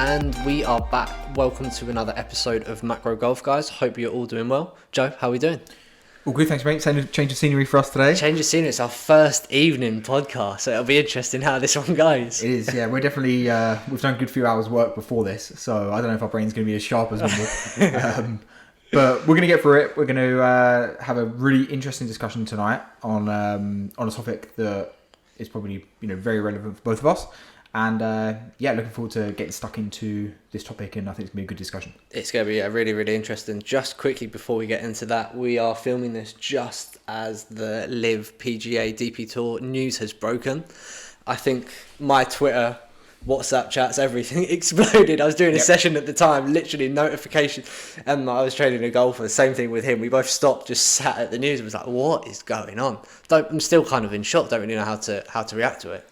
And we are back. Welcome to another episode of Macro Golf, guys. Hope you're all doing well. Joe, how are we doing? All good, thanks, mate. Change of scenery for us today. Change of scenery. It's our first evening podcast, so it'll be interesting how this one goes. It is, yeah. We're definitely we've done a good few hours work before this, so I don't know if our brain's going to be as sharp as normal. But we're going to get through it. We're going to have a really interesting discussion tonight on a topic that is probably very relevant for both of us. And looking forward to getting stuck into this topic, and I think it's going to be a good discussion. It's going to be really, really interesting. Just quickly before we get into that, we are filming this just as the Live PGA DP Tour news has broken. I think my Twitter, WhatsApp chats, everything exploded. I was doing a session at the time, literally notification, and I was training a golfer. Same thing with him. We both stopped, just sat at the news and was like, what is going on? I'm still kind of in shock. Don't really know how to react to it.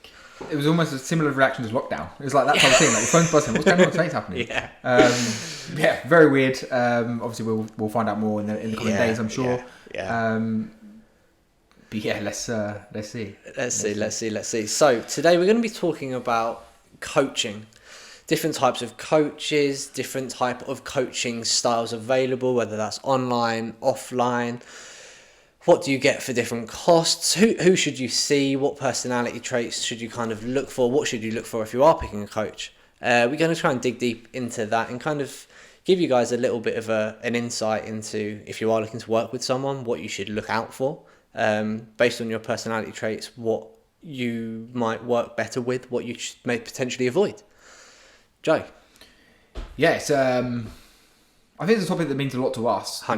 It was almost a similar reaction as lockdown. It was like that type of thing. Like your phone's buzzing. What's going on? What's happening? Yeah. Very weird. Obviously, we'll find out more in the coming days, I'm sure. But yeah, let's see. Let's see. So today we're going to be talking about coaching, different types of coaches, different type of coaching styles available, whether that's online, offline. What do you get for different costs? Who should you see? What personality traits should you kind of look for? What should you look for if you are picking a coach? We're going to try and dig deep into that and kind of give you guys a little bit of an insight into, if you are looking to work with someone, what you should look out for. Based on your personality traits, what you might work better with, what you may potentially avoid. Joe? Yes, I think it's a topic that means a lot to us 100%.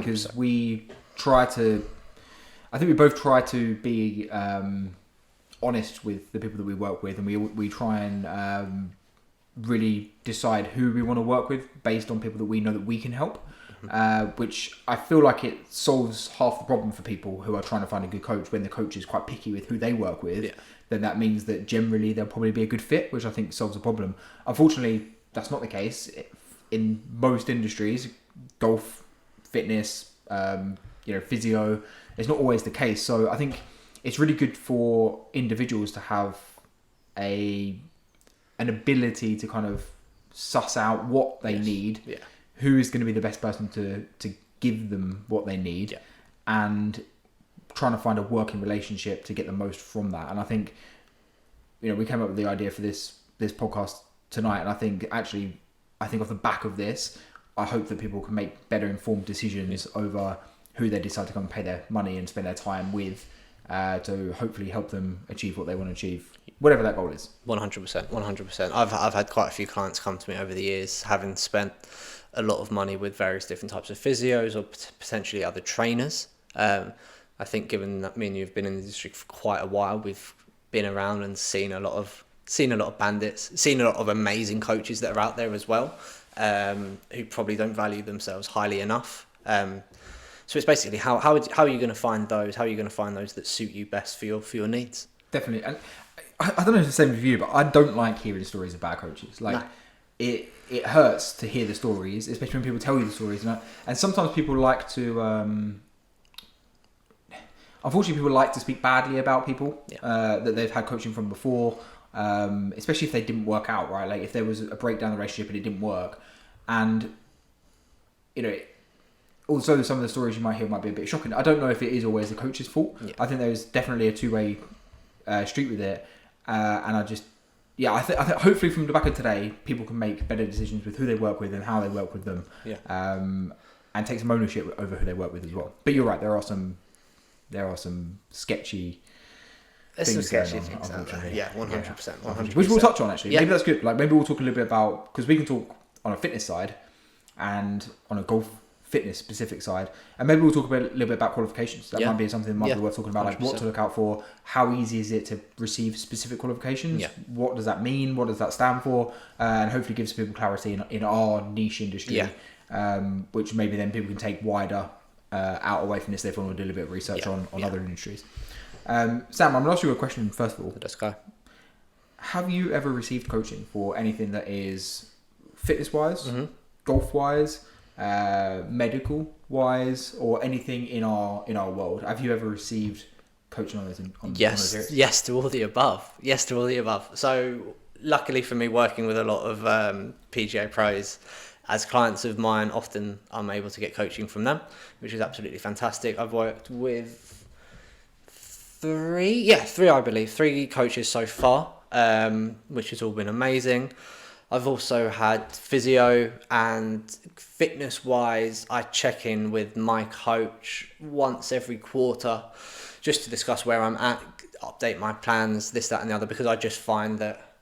Because we both try to be honest with the people that we work with, and we try and really decide who we want to work with based on people that we know that we can help, which I feel like it solves half the problem for people who are trying to find a good coach. When the coach is quite picky with who they work with, then that means that generally they'll probably be a good fit, which I think solves the problem. Unfortunately, that's not the case in most industries. Golf, fitness, physio, it's not always the case. So I think it's really good for individuals to have an ability to kind of suss out what they need, who is going to be the best person to give them what they need, and trying to find a working relationship to get the most from that. And I think, we came up with the idea for this podcast tonight, and I think off the back of this, I hope that people can make better informed decisions over who they decide to come and pay their money and spend their time with, to hopefully help them achieve what they want to achieve, whatever that goal is. 100%. I've had quite a few clients come to me over the years, having spent a lot of money with various different types of physios or potentially other trainers. I think given that me and you have been in the industry for quite a while, we've been around and seen a lot of bandits, seen a lot of amazing coaches that are out there as well, who probably don't value themselves highly enough. So it's basically how are you going to find those? How are you going to find those that suit you best for your needs? Definitely, and I don't know if it's the same with you, but I don't like hearing stories of bad coaches. It hurts to hear the stories, especially when people tell you the stories. And sometimes people like to, unfortunately, people like to speak badly about people that they've had coaching from before, especially if they didn't work out, right? Like if there was a breakdown in the relationship and it didn't work, and also some of the stories you might hear might be a bit shocking. I don't know if it is always the coach's fault. I think there's definitely a two-way street with it, and I think hopefully from the back of today, people can make better decisions with who they work with and how they work with them, and take some ownership over who they work with as well. But you're right, there are some sketchy things going on, unfortunately. 100%. Which we'll touch on actually. Maybe that's good. Like maybe we'll talk a little bit about, because we can talk on a fitness side and on a golf fitness specific side, and maybe we'll talk a little bit about qualifications. That might be something that might be worth talking about, 100%. Like what to look out for, how easy is it to receive specific qualifications, what does that mean, what does that stand for, and hopefully gives people clarity in our niche industry, which maybe then people can take wider out away from this if they want to do a little bit of research on other industries. Sam, I'm going to ask you a question first of all. Let's go. Have you ever received coaching for anything that is fitness wise, golf wise, medical wise, or anything in our world? Have you ever received coaching on those? Yes to all the above. So luckily for me, working with a lot of PGA pros as clients of mine, often I'm able to get coaching from them, which is absolutely fantastic. I've worked with three I believe, three coaches so far, which has all been amazing. I've also had physio, and fitness wise, I check in with my coach once every quarter just to discuss where I'm at, update my plans, this, that and the other, because I just find that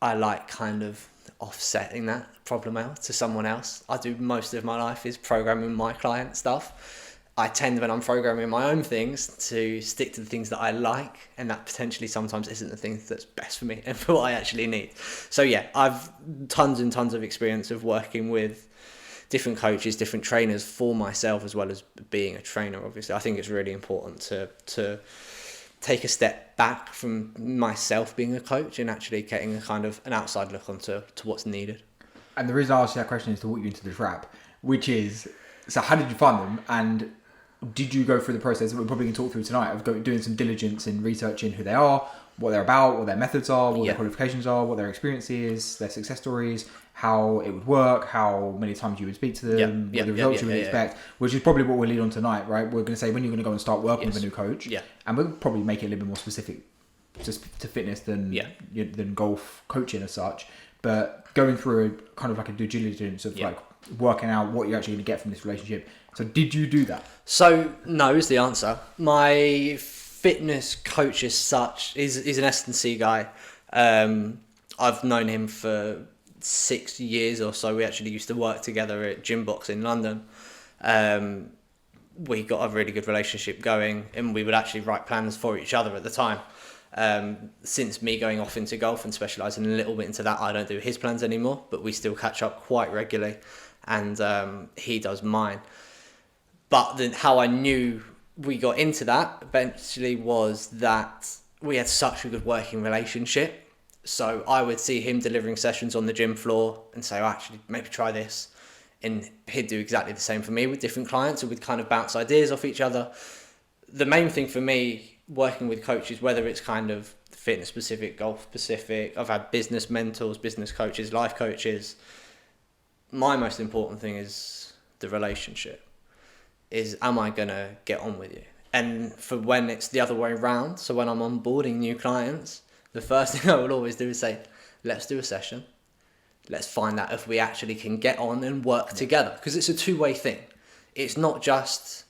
I like kind of offsetting that problem out to someone else. I do most of my life is programming my client stuff. I tend, when I'm programming my own things, to stick to the things that I like, and that potentially sometimes isn't the thing that's best for me and for what I actually need. So yeah, I've tons and tons of experience of working with different coaches, different trainers for myself, as well as being a trainer. Obviously, I think it's really important to take a step back from myself being a coach and actually getting a kind of an outside look onto what's needed. And the reason I asked you that question is to walk you into the trap, which is, so how did you find them, and did you go through the process that we're probably going to talk through tonight of doing some diligence in researching who they are, what they're about, what their methods are, what their qualifications are, what their experience is, their success stories, how it would work, how many times you would speak to them, what the results you would expect, which is probably what we'll lead on tonight, right? We're going to say when you're going to go and start working with a new coach, and we'll probably make it a little bit more specific just to fitness than golf coaching as such, but going through a kind of like a due diligence of like working out what you're actually going to get from this relationship. So did you do that? So no is the answer. My fitness coach as such is an S&C guy. I've known him for 6 years or so. We actually used to work together at Gym Box in London. We got a really good relationship going, and we would actually write plans for each other at the time. Since me going off into golf and specialising a little bit into that, I don't do his plans anymore, but we still catch up quite regularly, and he does mine. But then how I knew we got into that eventually was that we had such a good working relationship. So I would see him delivering sessions on the gym floor and say, oh, actually, maybe try this. And he'd do exactly the same for me with different clients, and we'd kind of bounce ideas off each other. The main thing for me working with coaches, whether it's kind of fitness specific, golf specific, I've had business mentors, business coaches, life coaches. My most important thing is the relationship. Is, am I going to get on with you? And for when it's the other way around, so when I'm onboarding new clients, the first thing I will always do is say, let's do a session. Let's find out if we actually can get on and work together. Because it's a two-way thing. It's not just,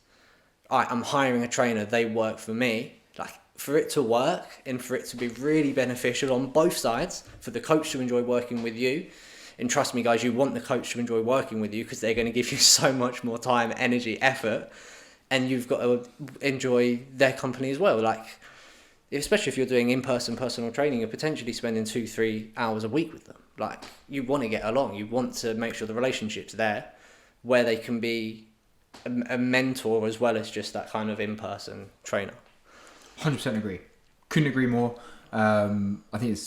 I'm hiring a trainer, they work for me. Like, for it to work and for it to be really beneficial on both sides, for the coach to enjoy working with you, and trust me, guys, you want the coach to enjoy working with you because they're going to give you so much more time, energy, effort, and you've got to enjoy their company as well. Like, especially if you're doing in-person personal training, you're potentially spending 2-3 hours a week with them. Like, you want to get along. You want to make sure the relationship's there where they can be a mentor as well as just that kind of in-person trainer. 100% agree. Couldn't agree more. I think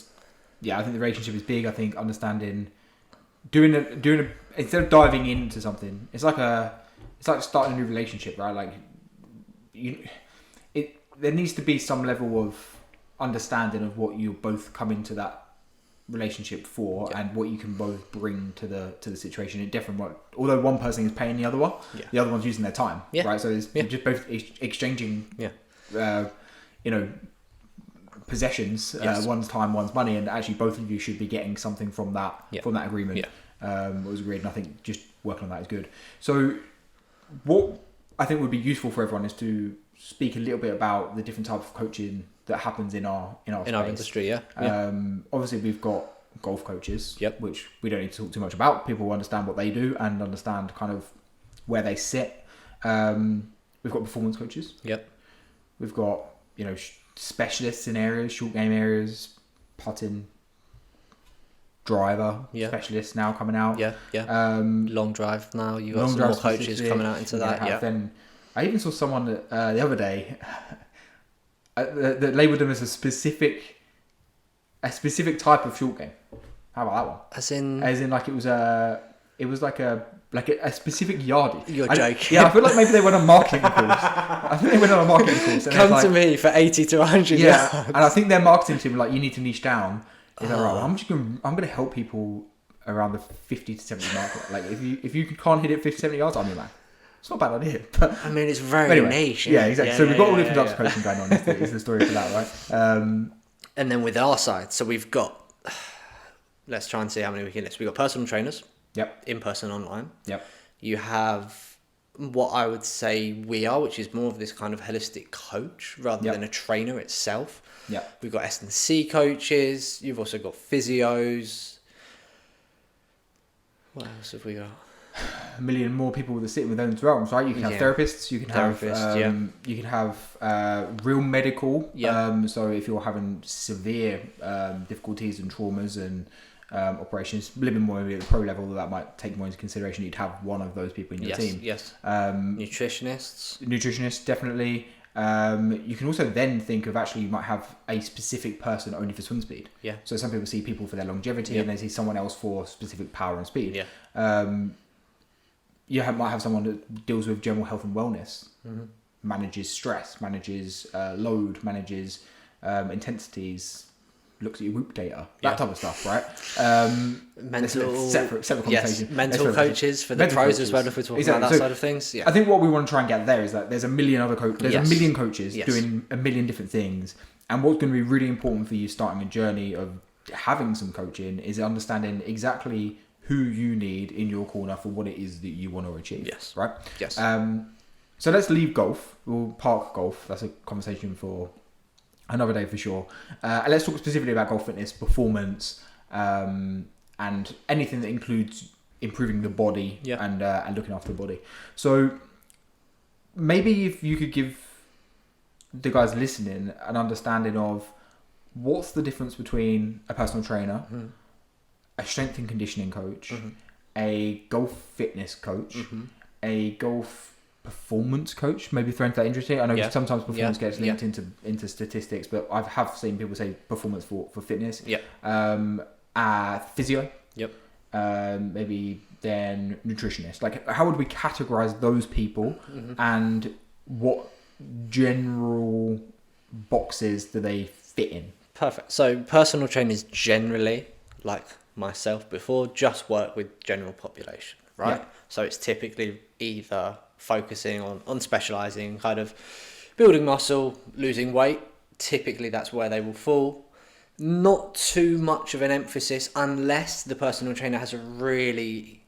I think the relationship is big. I think understanding, doing a instead of diving into something, it's like starting a new relationship, right? Like, there needs to be some level of understanding of what you both come into that relationship for, and what you can both bring to the situation. It definitely, although one person is paying the other one, the other one's using their time, right? So it's just both exchanging, possessions, one's time, one's money, and actually both of you should be getting something from that agreement. It was agreed, and I think just working on that is good. So what I think would be useful for everyone is to speak a little bit about the different types of coaching that happens in our industry. Obviously we've got golf coaches, which we don't need to talk too much about. People understand what they do and understand kind of where they sit. We've got performance coaches. We've got specialists in areas, short game areas, putting, driver specialists now coming out. Long drive now. You got some more coaches coming out into that. Then I even saw someone the other day that labelled them as a specific type of short game. How about that one? As in like it was like a specific yardage. You're joking. Yeah, I feel like maybe they went on a marketing course. I think they went on a marketing course. Come to me for 80 to 100 yards. And I think their marketing team were like, you need to niche down It's like, right, well, I'm going to help people around the 50 to 70 mark. Like, if you can't hit it 50, 70 yards, I'm your man. It's not a bad idea. But I mean, it's very niche. Yeah, exactly. So we've got all different types of coaching going on. Is the story for that, right? And then with our side, so we've got, let's try and see how many we can list. We've got personal trainers. Yep. In person, online. Yep. You have what I would say we are, which is more of this kind of holistic coach rather than a trainer itself. Yeah. We've got S&C coaches. You've also got physios. What else have we got? A million more people that sit within those realms, right? You can have therapists. You can you can have real medical. Yeah. So if you're having severe difficulties and traumas and operations, a little bit more maybe at the pro level, that might take more into consideration. You'd have one of those people in your team. Yes. Nutritionists, definitely. You can also then think of actually you might have a specific person only for swim speed. Yeah. So some people see people for their longevity and they see someone else for specific power and speed. Yeah. Might have someone that deals with general health and wellness, manages stress, manages load, manages intensities, looks at your whoop data, that type of stuff, right? Mental separate conversation. Yes, mental coaches for the pros as well, if we're talking about that side of things. Yeah. I think what we want to try and get there is that there's a million other there's a million coaches doing a million different things, and what's going to be really important for you starting a journey of having some coaching is understanding exactly who you need in your corner for what it is that you want to achieve. Yes. Right? Yes. So let's leave golf. We'll park golf. That's a conversation for another day for sure. And let's talk specifically about golf fitness, performance, and anything that includes improving the body and looking after the body. So maybe if you could give the guys listening an understanding of what's the difference between a personal trainer, a strength and conditioning coach, a golf fitness coach, a golf performance coach, maybe throw into that interesting. I know sometimes performance gets linked into statistics, but I have seen people say performance for fitness. Physio. Yep. Maybe then nutritionist. Like, how would we categorize those people and what general boxes do they fit in? Perfect. So personal trainers generally, like myself before, just work with general population, right? Yeah. So it's typically either focusing on specializing, kind of building muscle, losing weight. Typically that's where they will fall. Not too much of an emphasis unless the personal trainer has a really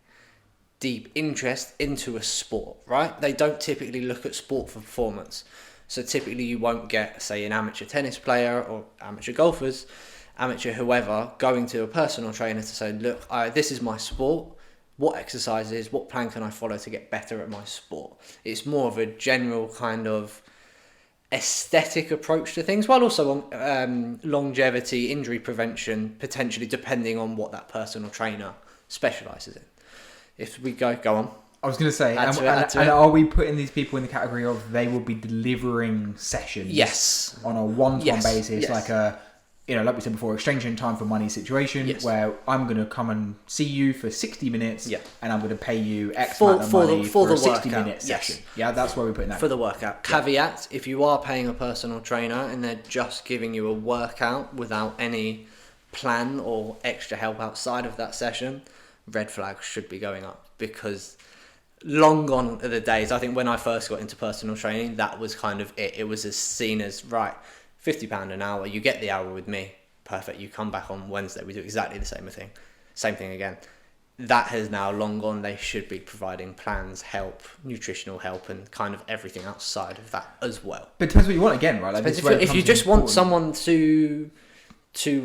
deep interest into a sport, right? They don't typically look at sport for performance. So typically you won't get, say, an amateur tennis player or amateur golfers, amateur whoever, going to a personal trainer to say, look, this is my sport. What exercises, what plan can I follow to get better at my sport? It's more of a general kind of aesthetic approach to things, while also on longevity, injury prevention, potentially depending on what that personal trainer specialises in. If we go on. I was going to say, and are we putting these people in the category of they will be delivering sessions? Yes. On a one-to-one basis, like a, like we said before, exchanging time for money situation, where I'm going to come and see you for 60 minutes, and I'm going to pay you X amount of money for a 60-minute session. Yeah, that's where we're putting that. For the workout. Caveat, if you are paying a personal trainer and they're just giving you a workout without any plan or extra help outside of that session, red flags should be going up, because long gone are the days. I think when I first got into personal training, that was kind of it. It was as seen as, right, £50 an hour, you get the hour with me, perfect, you come back on Wednesday, we do exactly the same thing again. That has now long gone. They should be providing plans, help, nutritional help, and kind of everything outside of that as well. But it depends what you want again, right? Like, if you just want someone to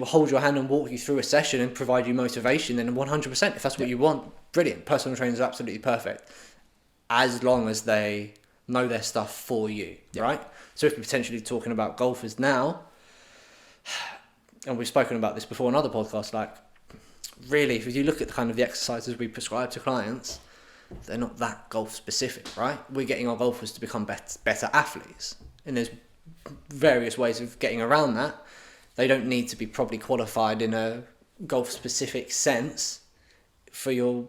hold your hand and walk you through a session and provide you motivation, then 100%, if that's what you want, brilliant. Personal trainers are absolutely perfect, as long as they know their stuff for you, right? So if we're potentially talking about golfers now, and we've spoken about this before on other podcasts, like, really, if you look at kind of the exercises we prescribe to clients, they're not that golf specific, right? We're getting our golfers to become better athletes, and there's various ways of getting around that. They don't need to be probably qualified in a golf specific sense for your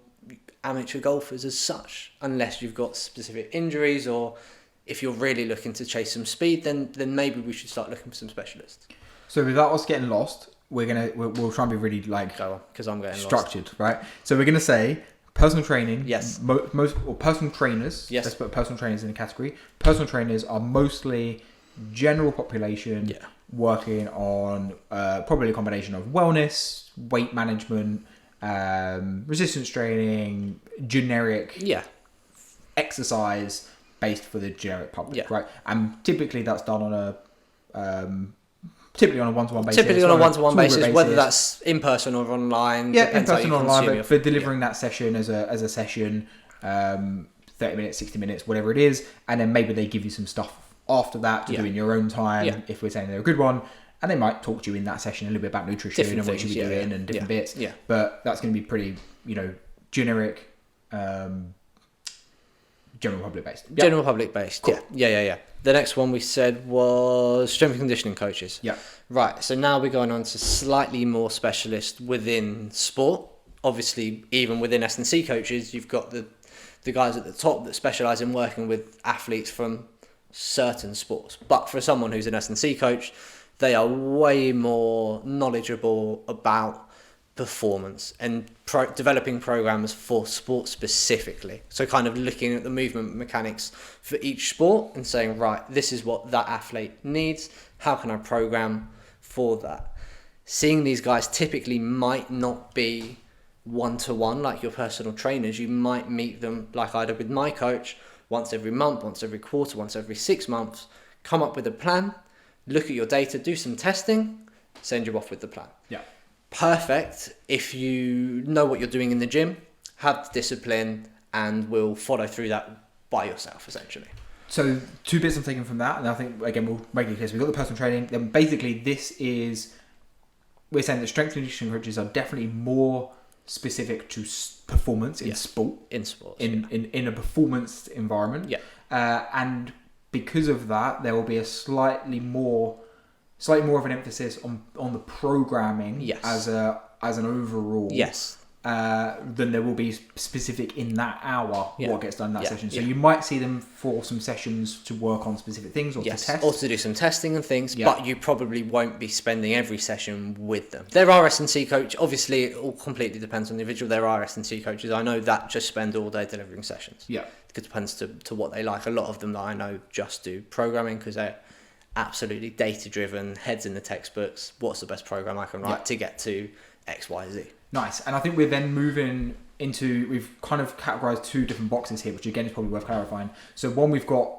amateur golfers as such, unless you've got specific injuries, or if you're really looking to chase some speed, then maybe we should start looking for some specialists. So without us getting lost, we'll try and be really like Go on, because I'm getting structured, right? So we're gonna say personal training. Yes. Most or personal trainers. Yes. Let's put personal trainers in a category. Personal trainers are mostly general population. Yeah. Working on probably a combination of wellness, weight management, resistance training, generic exercise based for the generic public, right? And typically that's done on a one-to-one basis. Typically on a one-to-one basis, whether that's in person or online. Yeah, in person or online, but for delivering that session as a session, 30 minutes, 60 minutes, whatever it is, and then maybe they give you some stuff after that to do in your own time, if we're saying they're a good one, and they might talk to you in that session a little bit about nutrition and what you should be doing and different bits. Yeah. But that's going to be pretty, generic, general public based. Yep. General public based. Cool. Yeah. The next one we said was strength and conditioning coaches. Yeah. Right. So now we're going on to slightly more specialist within sport. Obviously, even within S&C coaches, you've got the guys at the top that specialise in working with athletes from certain sports. But for someone who's an S&C coach, they are way more knowledgeable about performance and developing programs for sport specifically. So kind of looking at the movement mechanics for each sport and saying, right, this is what that athlete needs. How can I program for that? Seeing these guys typically might not be one-to-one like your personal trainers. You might meet them like I did with my coach once every month, once every quarter, once every 6 months, come up with a plan, look at your data, do some testing, send you off with the plan. Yeah. Perfect if you know what you're doing in the gym, have the discipline, and will follow through that by yourself, essentially. So 2 bits I'm taking from that, and I think, again, we'll make it clear. So we've got the personal training, then basically we're saying that strength and conditioning coaches are definitely more specific to performance in sport. In sports. In a performance environment. Yeah. And because of that, there will be a slightly more of an emphasis on the programming as an overall than there will be specific in that hour what gets done in that session. So you might see them for some sessions to work on specific things or to test. Or to do some testing and things, but you probably won't be spending every session with them. There are S&C coaches, obviously it all completely depends on the individual. There are S&C coaches I know that just spend all day delivering sessions. Yeah. It depends to what they like. A lot of them that I know just do programming because they're absolutely data driven, heads in the textbooks. What's the best program I can write to get to X, Y, Z? Nice. And I think we're then moving into, we've kind of categorized 2 different boxes here, which again is probably worth clarifying. So one, we've got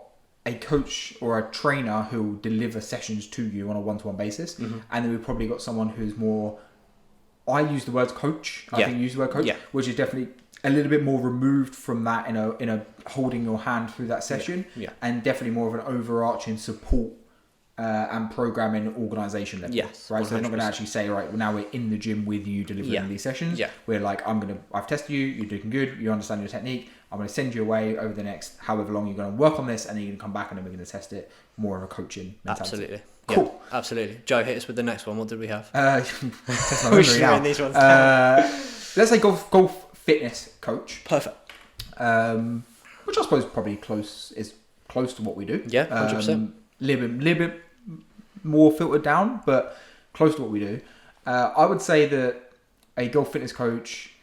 a coach or a trainer who will deliver sessions to you on a one-to-one basis. Mm-hmm. And then we've probably got someone who's more, I use the word coach. I think you use the word coach, which is definitely a little bit more removed from that in a holding your hand through that session. And definitely more of an overarching support and programming organisation level. Yes, right. 100%. So they're not going to actually say, right, well, now we're in the gym with you delivering these sessions. Yeah. We're like, I've tested you, you're doing good, you understand your technique. I'm going to send you away over the next however long you're going to work on this, and then you're going to come back and then we're going to test it. More of a coaching mentality. Absolutely. Cool. Yeah, absolutely. Joe, hit us with the next one. What did we have? Test my memory now. These ones let's say golf fitness coach. Perfect. Which I suppose probably is close to what we do. Yeah, 100%. Little bit more filtered down, but close to what we do. I would say that a golf fitness coach,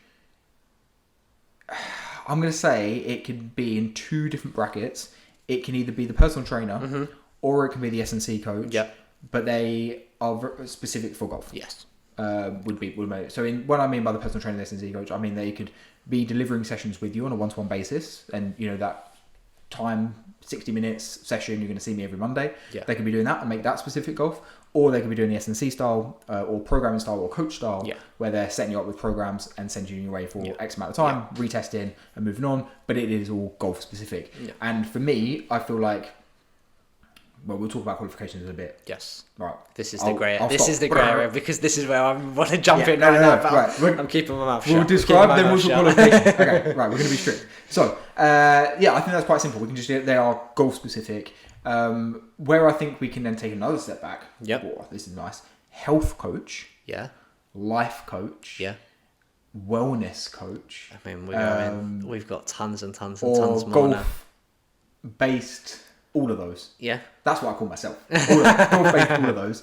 I'm going to say it could be in 2 different brackets. It can either be the personal trainer or it can be the S&C coach. Yeah. But they are specific for golf. Yes. Would make it. So what I mean by the personal trainer and S&C coach, I mean they could be delivering sessions with you on a one-to-one basis, and that time 60 minutes session, you're going to see me every Monday. Yeah. They could be doing that and make that specific golf, or they could be doing the S&C style or programming style or coach style, where they're setting you up with programs and sending you away for X amount of time, retesting and moving on. But it is all golf specific. Yeah. And for me, I feel like, well, we'll talk about qualifications in a bit. Yes. Right. This is the grey area because this is where I want to jump in now. Right. I'm keeping my mouth shut. We'll describe them with qualifications. Okay. Right. We're going to be strict. So, I think that's quite simple. We can just they are goal specific. Where I think we can then take another step back. Yep. Oh, this is nice. Health coach. Yeah. Life coach. Yeah. Wellness coach. I mean, we've got tons and tons and tons more now. Based. All of those. Yeah. That's what I call myself. Golf-based, all of those.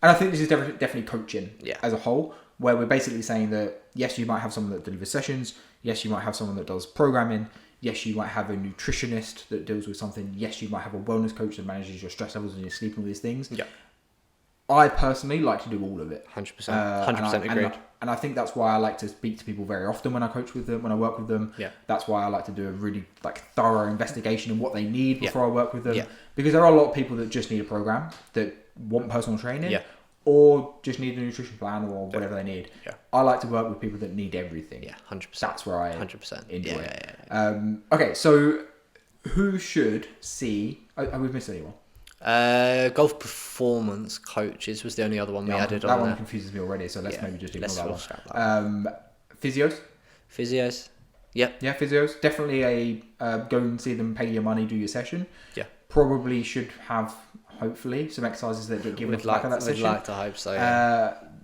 And I think this is definitely coaching Yeah. as a whole, where we're basically saying that, yes, you might have someone that delivers sessions. Yes, you might have someone that does programming. Yes, you might have a nutritionist that deals with something. Yes, you might have a wellness coach that manages your stress levels and your sleep and all these things. Yeah. I personally like to do all of it. 100%. 100% agreed. And I think that's why I like to speak to people very often when I coach with them, when I work with them. Yeah. That's why I like to do a really thorough investigation of what they need before I work with them. Yeah. Because there are a lot of people that just need a program, that want personal training, Yeah. or just need a nutrition plan or whatever they need. Yeah. I like to work with people that need everything. Yeah, 100%. That's where I 100%. enjoy Yeah. it. Okay, so who should see... Have we missed anyone? Golf performance coaches was the only other one we added on that one there. confuses me already, so let's maybe just ignore Let's that scrap one. Physios? Physios. Yep. Yeah, physios. Definitely go and see them, pay your money, do your session. Yeah. Probably should have, hopefully, some exercises that give off the back of that session. We'd like to hope so,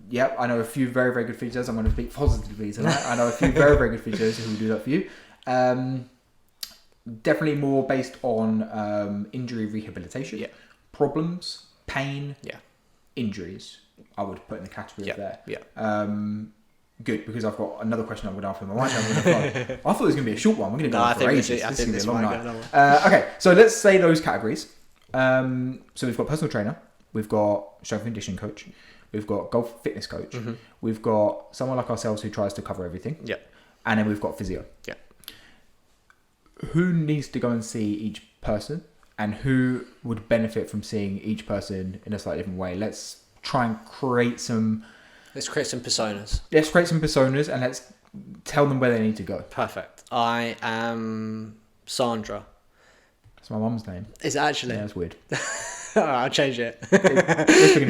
yeah. I know a few very, very good physios. I'm going to speak positively tonight. I know a few very, very good physios who will do that for you. Definitely more based on injury rehabilitation. Yeah. Problems, pain, Yeah. injuries, I would put in the category of there. Yeah. Good, because I've got another question I'm going to ask in my mind. I thought it was going to be a short one. We're going to go on for ages. This is going to be a long night. Okay, so let's say those categories. So we've got personal trainer, we've got strength and conditioning coach, we've got golf fitness coach, we've got someone like ourselves who tries to cover everything, and then we've got physio. Yeah. Who needs to go and see each person, and who would benefit from seeing each person in a slightly different way? Let's try and create some... Let's create some personas. Let's create some personas and let's tell them where they need to go. Perfect. I am Sandra. That's my mum's name. Is it actually? Yeah, that's weird. I'll change it.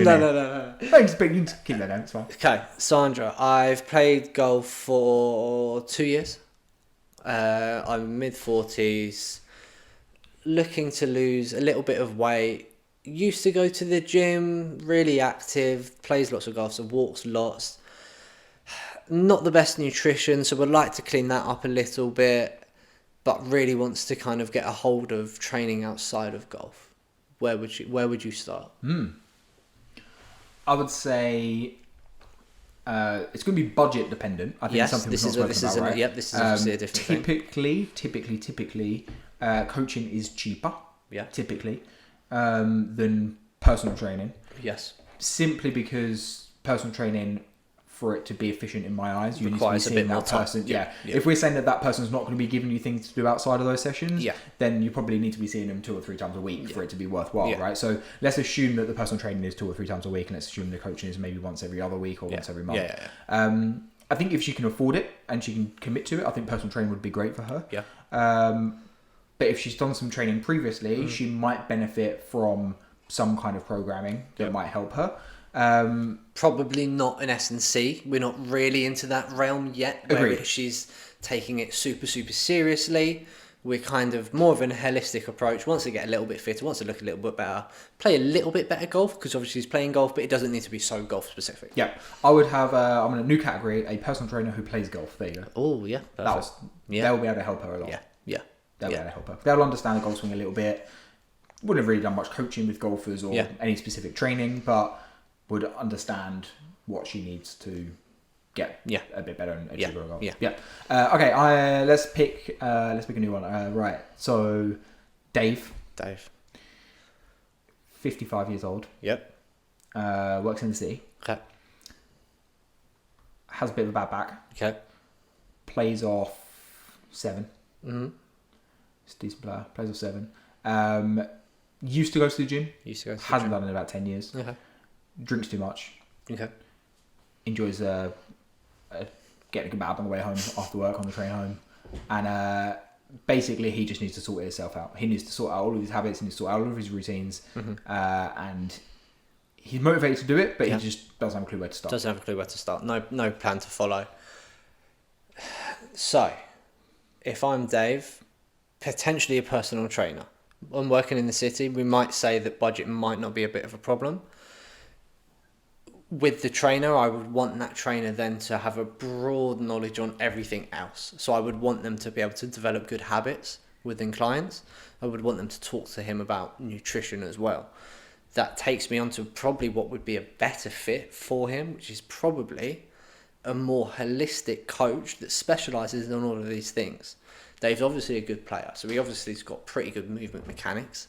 No. Thanks, but you can keep that down, it's fine. Okay, Sandra. I've played golf for 2 years. I'm mid-40s. Looking to lose a little bit of weight. Used to go to the gym, really active, plays lots of golf, so walks lots. Not the best nutrition, so would like to clean that up a little bit, but really wants to kind of get a hold of training outside of golf. Where would you start? I would say it's going to be budget dependent. I think Yes, something this is obviously a different thing. Typically, coaching is cheaper. Yeah. Typically. Than personal training. Yes. Simply because personal training, for it to be efficient in my eyes, you requires need to be seeing a bit more that time. person. Yeah. If we're saying that person's not going to be giving you things to do outside of those sessions, Yeah. then you probably need to be seeing them 2 or 3 times a week for it to be worthwhile, right? So let's assume that the personal training is 2 or 3 times a week, and let's assume the coaching is maybe once every other week or once every month. I think if she can afford it and she can commit to it, I think personal training would be great for her. Yeah. But if she's done some training previously, she might benefit from some kind of programming that might help her. Probably not an S&C. We're not really into that realm yet, where she's taking it super, super seriously. We're kind of more of a holistic approach. Wants to get a little bit fitter, wants to look a little bit better, play a little bit better golf, because obviously she's playing golf, but it doesn't need to be so golf specific. Yeah, I would have, I'm in a new category, a personal trainer who plays golf. There you go. Oh, yeah. Perfect. They'll be able to help her a lot. Yeah. They'll be able to help her. They'll understand the golf swing a little bit. Wouldn't have really done much coaching with golfers or any specific training, but would understand what she needs to get a bit better and achieve her goals. Okay, let's pick a new one. Right, so Dave, 55 years old. Yep. Works in the city. Okay. Has a bit of a bad back. Okay. Plays off 7. Mm-hmm. It's a decent player. Plays off 7. Used to go to the gym. Hasn't done it in about 10 years. Okay. Drinks too much. Okay. Enjoys getting a kebab on the way home after work on the train home. And basically he just needs to sort himself out. He needs to sort out all of his habits, he needs to sort out all of his routines. And he's motivated to do it, but he just doesn't have a clue where to start. No plan to follow. So, if I'm Dave, potentially a personal trainer, I'm working in the city, we might say that budget might not be a bit of a problem. With the trainer, I would want that trainer then to have a broad knowledge on everything else. So I would want them to be able to develop good habits within clients. I would want them to talk to him about nutrition as well. that takes me on to probably what would be a better fit for him, which is probably a more holistic coach that specialises in all of these things. Dave's obviously a good player, so he obviously has got pretty good movement mechanics.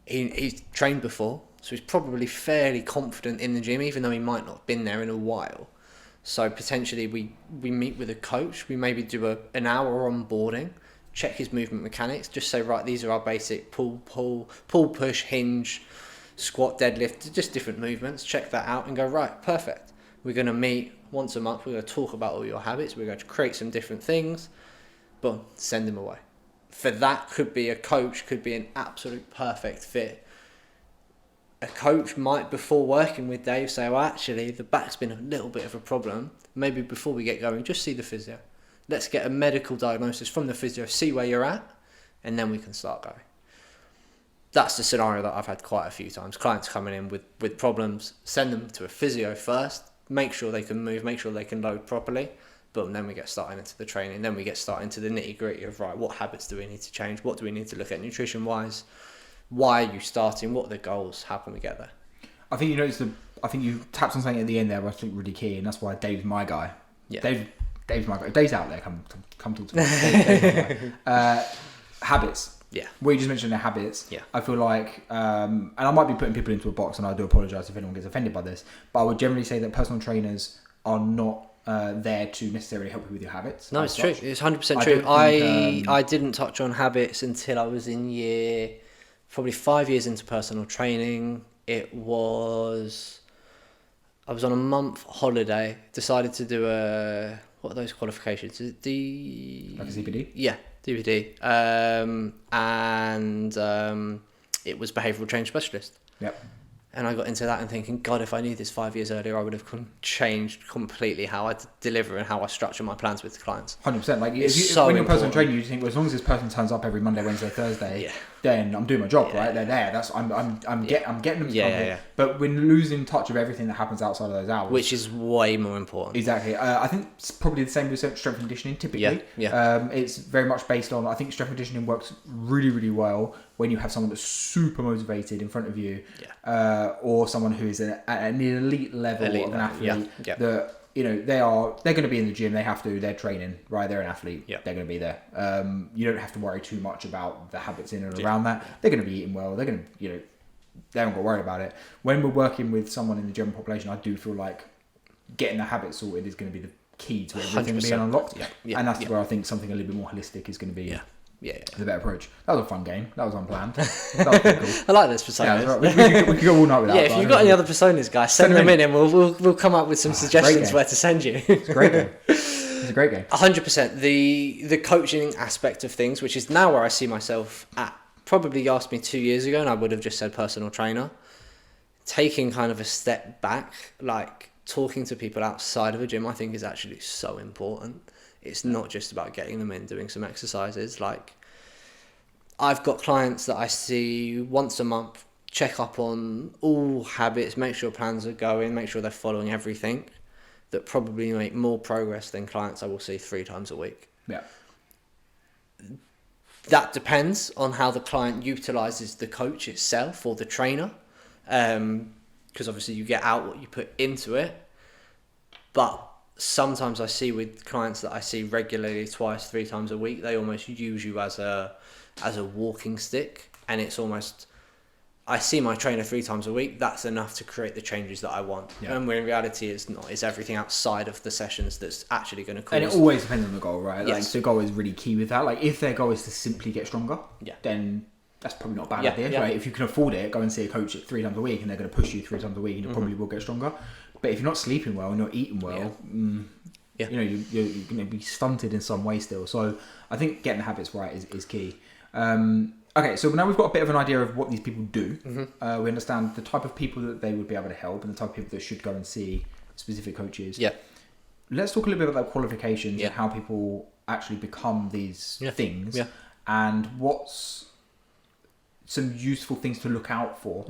He's trained before, so he's probably fairly confident in the gym, even though he might not have been there in a while. So potentially we meet with a coach, we maybe do an hour onboarding, check his movement mechanics, just say, right, these are our basic pull, push, hinge, squat, deadlift, just different movements, check that out and go, right, perfect. We're going to meet once a month, we're going to talk about all your habits, we're going to create some different things, boom, send him away. For that could be a coach, could be an absolute perfect fit. A coach might, before working with Dave, say, well, actually, the back's been a little bit of a problem. Maybe before we get going, just see the physio. Let's get a medical diagnosis from the physio, see where you're at, and then we can start going. That's the scenario that I've had quite a few times. Clients coming in with problems, send them to a physio first, make sure they can move, make sure they can load properly. Boom, then we get started into the training. Then we get started into the nitty gritty of, right, what habits do we need to change? What do we need to look at nutrition wise? Why are you starting? What are the goals? How can we get there? I think I think you tapped on something at the end there, which I think really key, and that's why Dave's my guy. Yeah. Dave's my guy. Dave's out there. Come talk to me. Dave's my guy. Habits. Yeah. What you just mentioned, the habits. Yeah. I feel like, and I might be putting people into a box, and I do apologise if anyone gets offended by this, but I would generally say that personal trainers are not there to necessarily help you with your habits. No, it's true. It's 100% true. I didn't touch on habits until I was in probably 5 years into personal training. I was on a month holiday, decided to do what are those qualifications? Like a CPD? Yeah, DVD. And it was behavioural change specialist. Yep. And I got into that and thinking, God, if I knew this 5 years earlier, I would have changed completely how I deliver and how I structure my plans with clients. 100%. Like, when you're a personal trainer, you think, well, as long as this person turns up every Monday, Wednesday, Thursday, then I'm doing my job, right? They're there. I'm getting them to come here. But we're losing touch of everything that happens outside of those hours, which is way more important. Exactly. I think it's probably the same with strength and conditioning. Typically, it's very much based on. I think strength and conditioning works really, really well when you have someone that's super motivated in front of you, or someone who is at an elite level of an athlete. That they're going to be in the gym. They have to. They're training, right? They're an athlete. They're going to be there. You don't have to worry too much about the habits in and around that. They're going to be eating well. They're going to, they haven't got to worry about it. When we're working with someone in the general population, I do feel like getting the habits sorted is going to be the key to everything being unlocked. And that's where I think something a little bit more holistic is going to be. The better approach. That was a fun game. That was unplanned. That was pretty cool. I like those personas. Right. We could go all night with that. If you've got any other personas, guys, send them in and we'll come up with some suggestions where to send you. It's a great game. It's a great game. 100%. The coaching aspect of things, which is now where I see myself at. Probably asked me 2 years ago and I would have just said personal trainer. Taking kind of a step back, like talking to people outside of a gym, I think is actually so important. It's not just about getting them in, doing some exercises. Like, I've got clients that I see once a month, check up on all habits, make sure plans are going, make sure they're following everything, that probably make more progress than clients I will see 3 times a week. Yeah. That depends on how the client utilises the coach itself or the trainer. Because obviously you get out what you put into it. But sometimes I see with clients that I see regularly 2-3 times a week, they almost use you as a walking stick, and it's almost, I see my trainer 3 times a week, that's enough to create the changes that I want. And when in reality it's not, it's everything outside of the sessions that's actually going to cause. And it always depends on the goal, right? Yes. Like, the goal is really key with that. Like, if their goal is to simply get stronger, then that's probably not a bad idea, right? If you can afford it, go and see a coach 3 times a week and they're going to push you 3 times a week and you probably will get stronger. But if you're not sleeping well and not eating well, you're going to be stunted in some way still. So I think getting the habits right is key. Okay, so now we've got a bit of an idea of what these people do. We understand the type of people that they would be able to help and the type of people that should go and see specific coaches. Let's talk a little bit about qualifications and how people actually become these things and what's some useful things to look out for.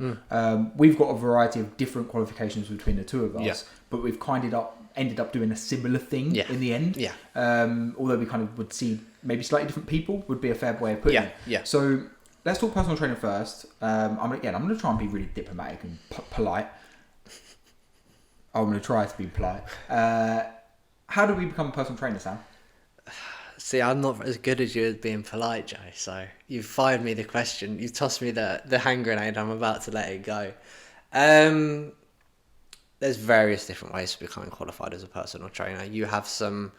We've got a variety of different qualifications between the two of us, but we've ended up doing a similar thing in the end. Although we kind of would see maybe slightly different people would be a fair way of putting it. So let's talk personal training first. I'm going to try and be really diplomatic and polite. I'm going to try to be polite. How do we become a personal trainer, Sam? See, I'm not as good as you at being polite, Joe. So you've fired me the question. You've tossed me the hand grenade. I'm about to let it go. There's various different ways to becoming qualified as a personal trainer. You have some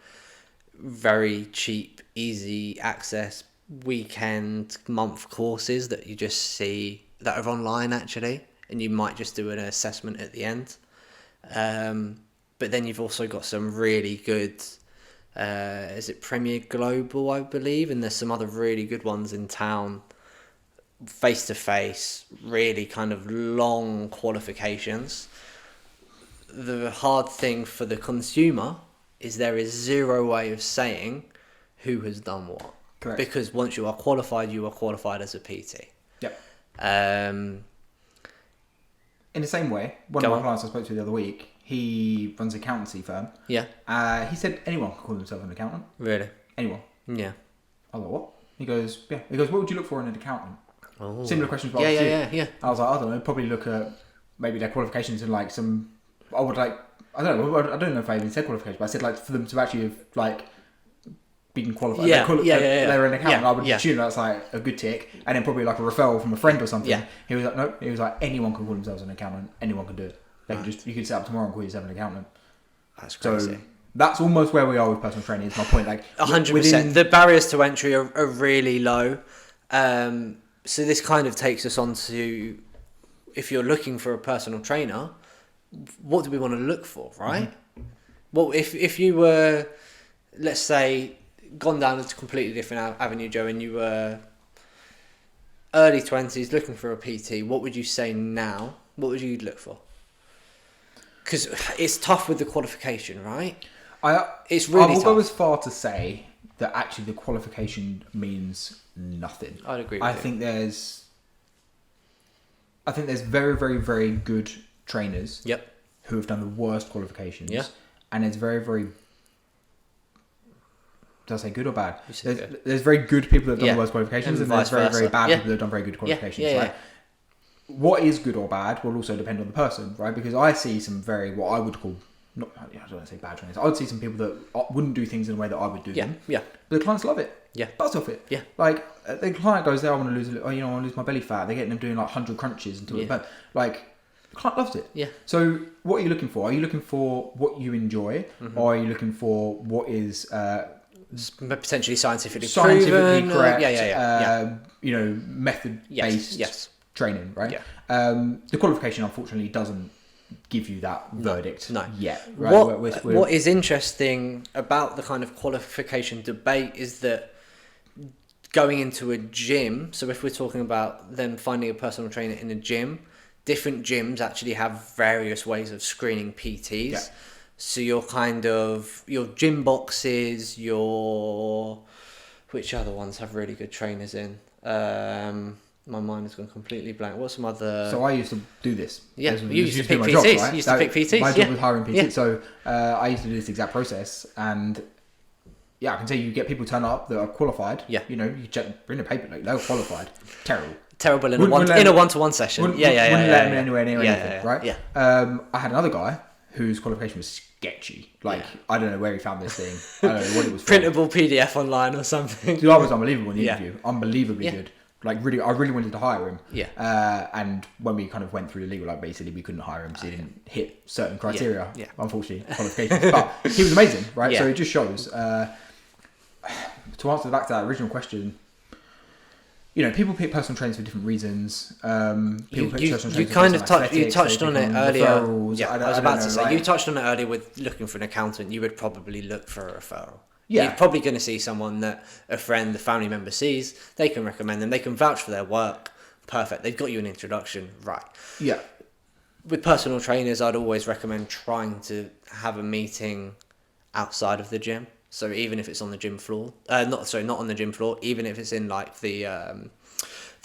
very cheap, easy access weekend, month courses that you just see that are online actually, and you might just do an assessment at the end. But then you've also got some really good, is it Premier Global, I believe, and there's some other really good ones in town, face-to-face, really kind of long qualifications. The hard thing for the consumer is there is zero way of saying who has done what. Correct. Because once you are qualified as a PT. Yep. Um, In the same way, one of my clients I spoke to the other week, he runs an accountancy firm. Yeah. He said anyone can call themselves an accountant. Really? Anyone. Yeah. I was like, what? He goes, yeah. He goes, what would you look for in an accountant? Oh. Similar questions. But Yeah. I was like, I don't know. Probably look at maybe their qualifications and like some. I don't know if I even said qualifications, but I said like for them to actually have like been qualified. They're an accountant. I would assume that's like a good tick, and then probably like a referral from a friend or something. Yeah. He was like, no. He was like, anyone can call themselves an accountant. Anyone can do it. They can you could set up tomorrow and call yourself an accountant. That's crazy. So that's almost where we are with personal training. Is my point. Like 100%. The barriers to entry are really low. So this kind of takes us on to, if you're looking for a personal trainer, what do we want to look for, right? Mm-hmm. Well, if you were, let's say, gone down a completely different avenue, Joe, and you were early 20s looking for a PT, what would you say now? What would you look for? Because it's tough with the qualification, right? It's really tough. I will go as far to say that actually the qualification means nothing. I'd agree with you. I think there's very, very, very good trainers who have done the worst qualifications. Yeah. And it's very, very... Did I say good or bad? There's very good people that have done the worst qualifications, and there's very, very bad people that have done very good qualifications. Right? What is good or bad will also depend on the person, right? Because I see some very, what I would call, I don't want to say bad trainers. I would see some people that wouldn't do things in the way that I would do them. Yeah. But the clients love it. Yeah. Buzz off it. Yeah. Like, the client goes there, I want to lose, I want to lose my belly fat. They're getting them doing like 100 crunches until but like, the client loves it. Yeah. So what are you looking for? Are you looking for what you enjoy, or are you looking for what is potentially scientifically proven, correct? Method-based training, right? Yeah. The qualification, unfortunately, doesn't give you that verdict yet. Right? What is interesting about the kind of qualification debate is that going into a gym, so if we're talking about them finding a personal trainer in a gym, different gyms actually have various ways of screening PTs. Yeah. So your gym boxes, which other ones have really good trainers in? My mind has gone completely blank. What's some other... So I used to do this. Yeah, you used to pick PTs. Job, right? You used to pick PTs. My job was hiring PTs. Yeah. So I used to do this exact process. And I can tell you get people turn up that are qualified. Yeah. You bring a paper, like they're qualified. Terrible in a one-to-one session. Wouldn't let them anywhere near anything, right? Yeah. I had another guy whose qualification was sketchy. I don't know where he found this thing. I don't know what it was. Printable PDF online or something. Dude, I was unbelievable in the interview. Unbelievably good. Like really, I really wanted to hire him. Yeah. And when we kind of went through the legal, like basically we couldn't hire him because he didn't hit certain criteria. Yeah. Unfortunately, qualifications. But he was amazing, right? Yeah. So it just shows. To answer back to that original question, people pick personal trainers for different reasons. You touched on it earlier. Yeah, I was about to say, you touched on it earlier with looking for an accountant. You would probably look for a referral. Yeah. You're probably going to see someone that a friend, a family member sees. They can recommend them. They can vouch for their work. Perfect. They've got you an introduction. Right. Yeah. With personal trainers, I'd always recommend trying to have a meeting outside of the gym. So even if it's on the gym floor, not on the gym floor, even if it's in like the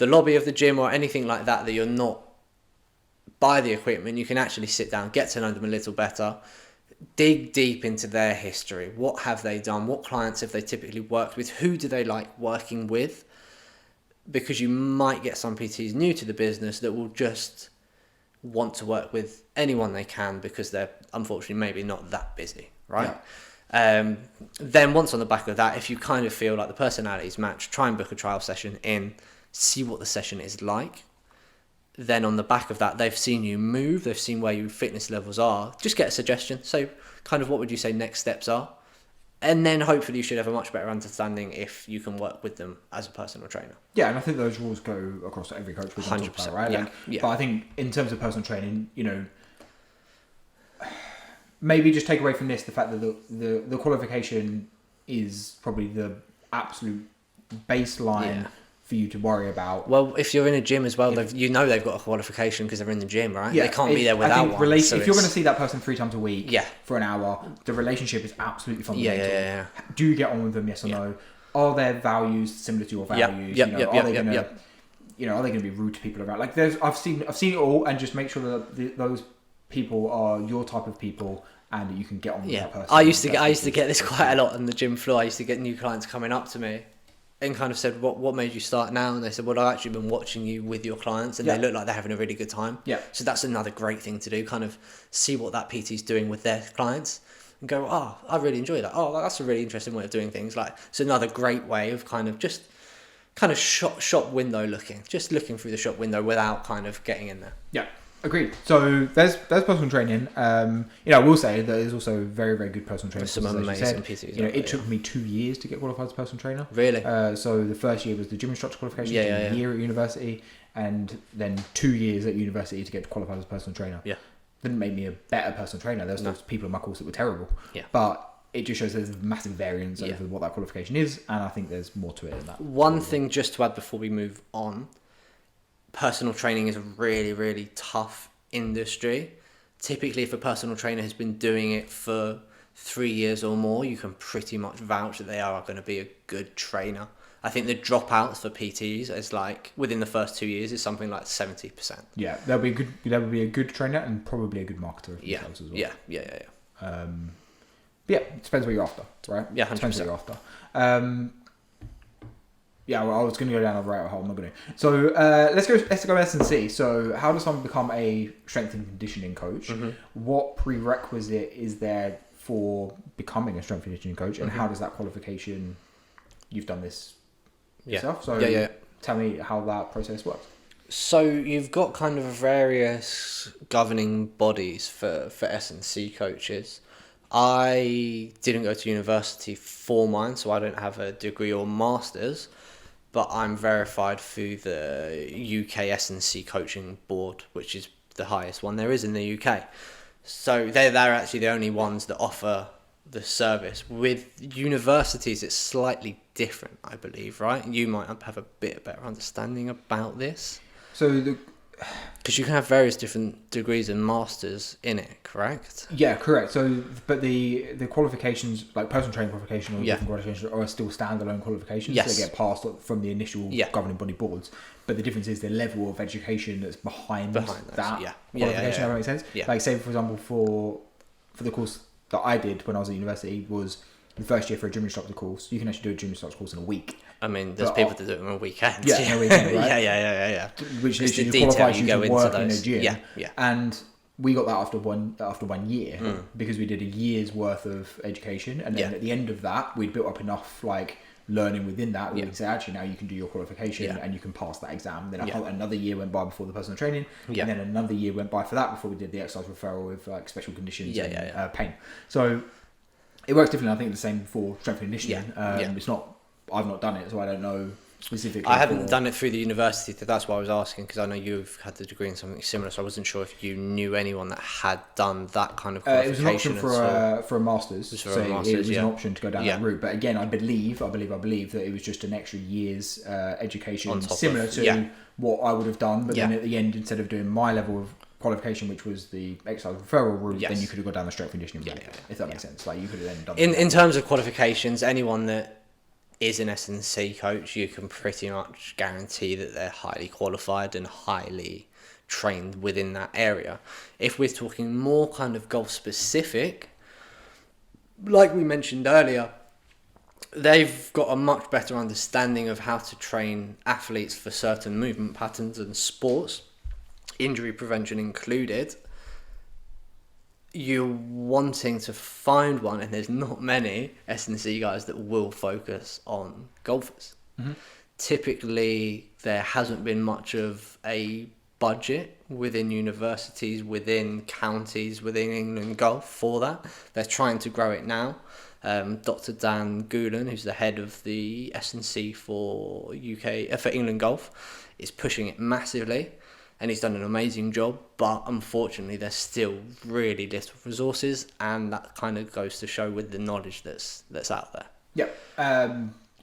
lobby of the gym or anything like that you're not by the equipment, you can actually sit down, get to know them a little better, dig deep into their history. What have they done? What clients have they typically worked with? Who do they like working with? because you might get some PTs new to the business that will just want to work with anyone they can because they're unfortunately maybe not that busy, right? Then once on the back of that, if you kind of feel like the personalities match, try and book a trial session in, see what the session is like. Then on the back of that, they've seen you move, they've seen where your fitness levels are, just get a suggestion. So kind of what would you say next steps are? And then hopefully you should have a much better understanding if you can work with them as a personal trainer. Yeah, and I think those rules go across every coach we're going to talk about, right? Yeah. But I think in terms of personal training, maybe just take away from this the fact that the qualification is probably the absolute baseline for you to worry about. Well, if you're in a gym as well, they've got a qualification because they're in the gym, right? Yeah, they can't be there without one. If you're going to see that person 3 times a week for an hour, the relationship is absolutely fundamental. Yeah. Do you get on with them, yes or no? Are their values similar to your values? Are they going to be rude to people around? Like, I've seen it all, and just make sure that those people are your type of people and that you can get on with that person. I used to get this quite a lot on the gym floor. I used to get new clients coming up to me and kind of said, what made you start now? And they said, well, I've actually been watching you with your clients and they look like they're having a really good time. Yeah. So that's another great thing to do, kind of see what that PT's doing with their clients and go, oh, I really enjoy that. Oh, that's a really interesting way of doing things. Like, it's another great way of kind of just kind of shop window looking, just looking through the shop window without kind of getting in there. Yeah. Agreed. So there's personal training. I will say that there's also very, very good personal training. Some amazing PTs. It took me 2 years to get qualified as a personal trainer. Really? So the first year was the gym instructor qualification, a year at university, and then 2 years at university to get qualified as a personal trainer. Yeah. Didn't make me a better personal trainer. There was those people in my course that were terrible. Yeah. But it just shows there's a massive variance over what that qualification is, and I think there's more to it than that. One thing just to add before we move on. Personal training is a really, really tough industry. Typically, if a personal trainer has been doing it for 3 years or more, you can pretty much vouch that they are going to be a good trainer. I think the dropouts for PTs is like within the first 2 years is something like 70%. Yeah, they'll be a good trainer and probably a good marketer themselves as well. Yeah. It depends what you're after, right? Yeah, 100%. Depends what you're after. I was going to go down a rabbit hole. I'm not going to. So let's go S&C. So how does someone become a strength and conditioning coach? Mm-hmm. What prerequisite is there for becoming a strength and conditioning coach, and how does that qualification? You've done this yourself, so tell me how that process works. So you've got kind of various governing bodies for S&C coaches. I didn't go to university for mine, so I don't have a degree or master's. But I'm verified through the UK S&C Coaching Board, which is the highest one there is in the UK. So they're actually the only ones that offer the service. With universities, it's slightly different, I believe, right? You might have a bit better understanding about this. So because you can have various different degrees and masters in it, correct? Yeah, correct. So, but the qualifications, like personal training qualification or different qualifications, are still standalone qualifications. Yes. So they get passed from the initial governing body boards. But the difference is the level of education that's behind that qualification. If that makes sense. Yeah. Like, say for example, for the course that I did when I was at university was the first year for a gym instructor course. You can actually do a gym instructor course in a week. I mean, there's people that do it on a weekend. Yeah, on a weekend, right? yeah. Which is the qualifies you go to into work those. in a gym. Yeah. And we got that after one year because we did a year's worth of education, and then at the end of that, we'd built up enough like learning within that. We would say, actually, now you can do your qualification and you can pass that exam. Then another year went by before the personal training, and then another year went by for that before we did the exercise referral with like special conditions and pain. So it works differently. I think the same for strength and conditioning. It's not. I've not done it, so I don't know specifically. I haven't done it through the university, so that's why I was asking, because I know you've had the degree in something similar, so I wasn't sure if you knew anyone that had done that kind of qualification. It was an option for a master's, so it was an option to go down that route. But again, I believe that it was just an extra year's education, similar to what I would have done, but then at the end, instead of doing my level of qualification, which was the exercise referral route, then you could have gone down the strength conditioning route, if that makes sense. Like, you could have then done in terms of qualifications, anyone that is an S&C coach, you can pretty much guarantee that they're highly qualified and highly trained within that area. If we're talking more kind of golf specific, like we mentioned earlier, they've got a much better understanding of how to train athletes for certain movement patterns and sports, injury prevention included. You're wanting to find one, and there's not many S&C guys that will focus on golfers. Mm-hmm. Typically, there hasn't been much of a budget within universities, within counties, within England Golf for that. They're trying to grow it now. Dr. Dan Goulan, who's the head of the S&C for England Golf, is pushing it massively, and he's done an amazing job. But unfortunately, there's still really little resources, and that kind of goes to show with the knowledge that's out there. Yeah.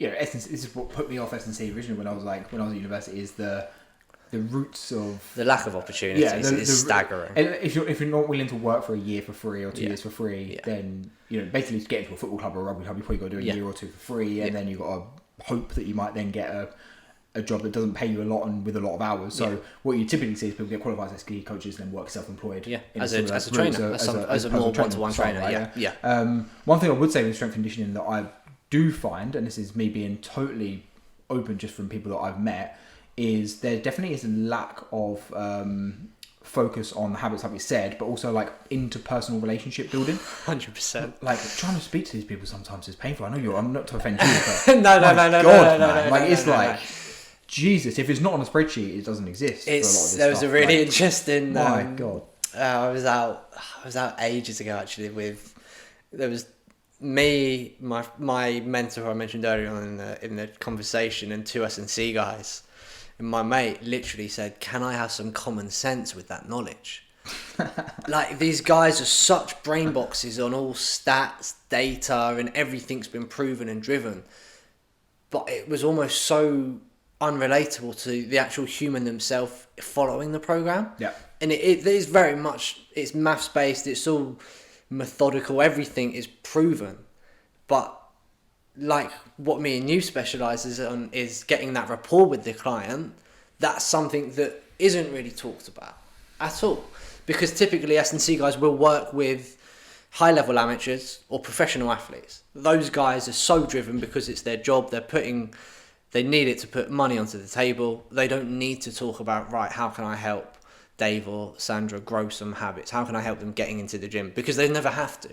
S&C, this is what put me off S&C originally when I was at university, is the roots of the lack of opportunities is staggering. And if you're not willing to work for a year for free or 2 years for free, then basically to get into a football club or a rugby club, you probably got to do a year or two for free, and then you got to hope that you might then get a job that doesn't pay you a lot and with a lot of hours. So what you typically see is people get qualified as ski coaches and then work self-employed. Yeah, as a trainer, as a more one-to-one trainer. Right? One thing I would say with strength conditioning that I do find, and this is me being totally open just from people that I've met, is there definitely is a lack of focus on the habits, like we said, but also like interpersonal relationship building. 100%. Like trying to speak to these people sometimes is painful. I know I'm not to offend you, but no. Jesus, if it's not on a spreadsheet, it doesn't exist. There was a really interesting. My God. I was out ages ago actually. There was me, my mentor who I mentioned earlier on in the conversation, and two S&C guys. And my mate literally said, "Can I have some common sense with that knowledge?" Like, these guys are such brain boxes on all stats, data, and everything's been proven and driven. But it was almost so unrelatable to the actual human themselves following the program. Yeah. And it is very much, it's maths based, it's all methodical, everything is proven. But like what me and you specialises on is getting that rapport with the client. That's something that isn't really talked about at all. Because typically S&C guys will work with high-level amateurs or professional athletes. Those guys are so driven because it's their job. They need it to put money onto the table. They don't need to talk about, right, how can I help Dave or Sandra grow some habits? How can I help them getting into the gym? Because they never have to.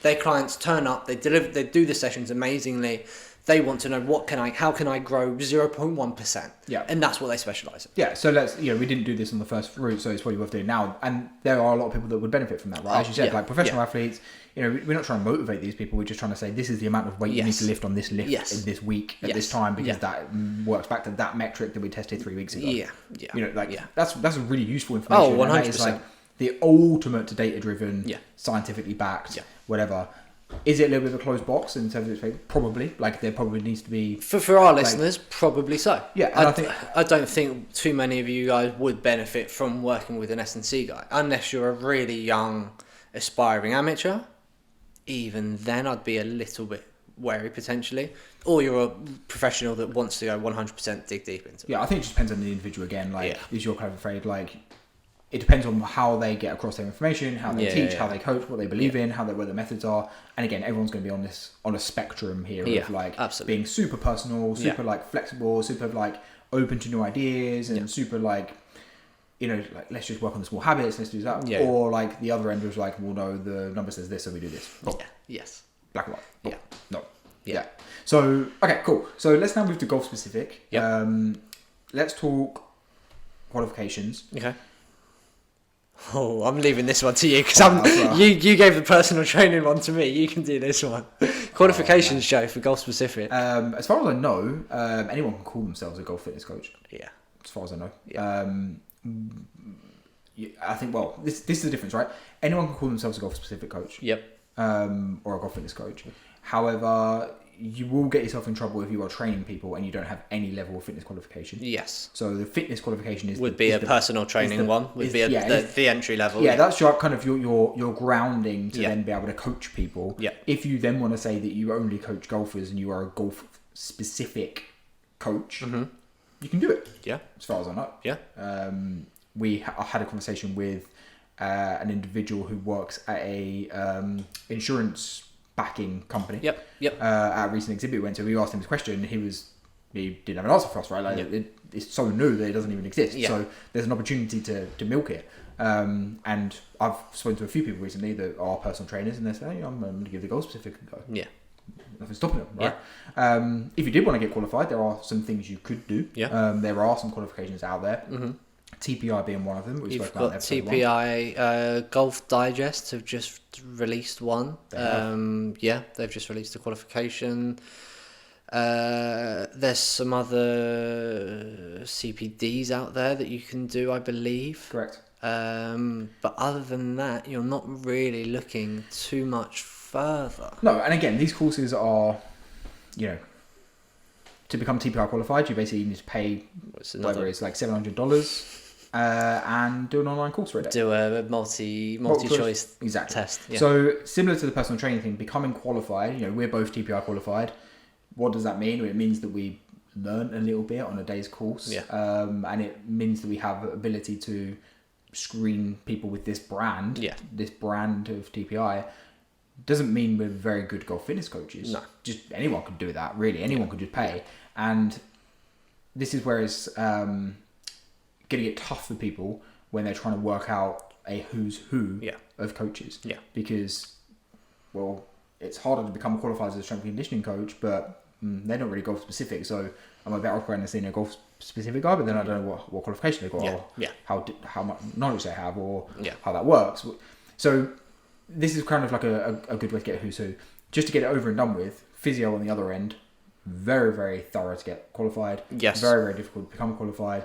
Their clients turn up, they do the sessions amazingly. They want to know how can I grow 0.1%? Yeah. And that's what they specialise in. Yeah, so we didn't do this on the first route, so it's probably worth doing now. And there are a lot of people that would benefit from that, right? As you said, like professional athletes, we're not trying to motivate these people. We're just trying to say, this is the amount of weight you need to lift on this lift in this week at this time, because that works back to that metric that we tested 3 weeks ago. That's a really useful information. Oh, 100%. And that is like the ultimate data-driven, scientifically backed, whatever. Is it a little bit of a closed box in terms of its probably? Like, there probably needs to be... For our listeners, probably so. Yeah, and I don't think too many of you guys would benefit from working with an S&C guy. Unless you're a really young, aspiring amateur. Even then, I'd be a little bit wary, potentially. Or you're a professional that wants to go 100% dig deep into it. Yeah, I think it just depends on the individual again. Like, is you're kind of afraid, like... It depends on how they get across their information, how they teach, how they coach, what they believe in, what their methods are. And again, everyone's going to be on a spectrum here of like being super personal, super like flexible, super like open to new ideas, and super like, like, let's just work on the small habits, let's do that. Yeah. Or like the other end was like, well, no, the number says this, so we do this. Oh. Yeah. Yes. Black and white. Oh. Yeah. No. Yeah. So, okay, cool. So let's now move to golf specific. Yeah. Let's talk qualifications. Okay. Oh, I'm leaving this one to you because you gave the personal training one to me. You can do this one. Qualifications show for golf specific. As far as I know, anyone can call themselves a golf fitness coach. Yeah. As far as I know. Yeah. I think, well, this is the difference, right? Anyone can call themselves a golf specific coach. Yep. Or a golf fitness coach. However, you will get yourself in trouble if you are training people and you don't have any level of fitness qualification. Yes. So the fitness qualification would be a personal training one. Would be the entry level. Yeah, that's your kind of your grounding to then be able to coach people. Yeah. If you then want to say that you only coach golfers and you are a golf specific coach, you can do it. Yeah. As far as I know. Yeah. I had a conversation with an individual who works at a insurance backing company. Yep. At a recent exhibit we went to, we asked him this question. He didn't have an answer for us, right? Like it's so new that it doesn't even exist. Yeah. So there's an opportunity to milk it. And I've spoken to a few people recently that are personal trainers, and they say, hey, I'm going to give the goal specific a go. Yeah. Nothing stopping them, right? If you did want to get qualified, there are some things you could do. Yeah. There are some qualifications out there. Mm-hmm. TPI being one of them. You've got TPI. Golf Digest have just released one. They've just released a qualification. There's some other CPDs out there that you can do, I believe. Correct. But other than that, you're not really looking too much further. No, and again, these courses are, to become TPI qualified, you basically need to pay whether it's like $700 and do an online course for it. Do a multi-choice test. Yeah. So similar to the personal training thing, becoming qualified, we're both TPI qualified. What does that mean? It means that we learn a little bit on a day's course. Yeah. And it means that we have the ability to screen people with this brand. Yeah. This brand of TPI. Doesn't mean we're very good golf fitness coaches. No. Just anyone could do that, really. Anyone could just pay. And this is where it's going to get tough for people when they're trying to work out a who's who of coaches. Yeah. Because, well, it's harder to become qualified as a strength and conditioning coach, but they're not really golf specific. So I'm a better off going to see a golf specific guy, but then I don't know what qualification they've got or how much knowledge they have or how that works. So this is kind of like a good way to get who's who. Just to get it over and done with, physio on the other end, very, very thorough to get qualified. Yes. Very, very difficult to become qualified.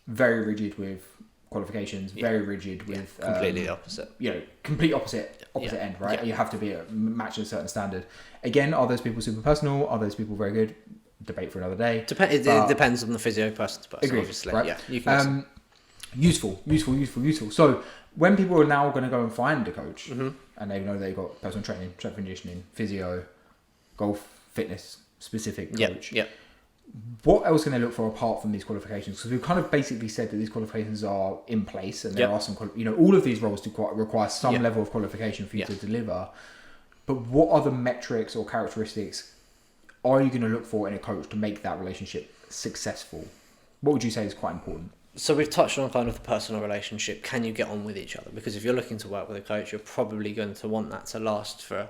Very rigid with qualifications, very rigid with... completely the opposite. Complete opposite end, right? Yeah. You have to be matched a certain standard. Again, are those people super personal? Are those people very good? Debate for another day. It depends on the physio person to person, agreed, obviously. Right? Yeah, you can useful. So when people are now going to go and find a coach, and they know they've got personal training, strength and conditioning, physio, golf, fitness specific coach, what else can they look for apart from these qualifications? Because we've kind of basically said that these qualifications are in place, and there are some, all of these roles require some level of qualification for you to deliver. But what other metrics or characteristics are you going to look for in a coach to make that relationship successful? What would you say is quite important? So we've touched on kind of the personal relationship. Can you get on with each other? Because if you're looking to work with a coach, you're probably going to want that to last for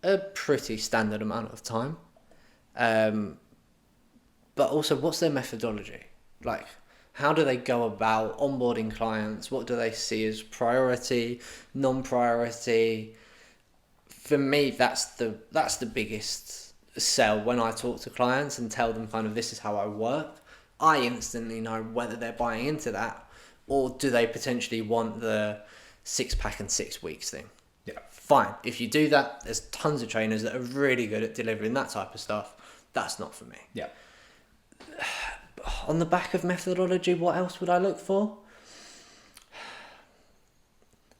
a pretty standard amount of time. But also, what's their methodology? Like, how do they go about onboarding clients? What do they see as priority, non-priority? For me, that's the biggest sell when I talk to clients and tell them kind of this is how I work. I instantly know whether they're buying into that, or do they potentially want the 6-pack and 6 weeks thing. Yeah. Fine. If you do that, there's tons of trainers that are really good at delivering that type of stuff. That's not for me. Yeah. On the back of methodology, what else would I look for?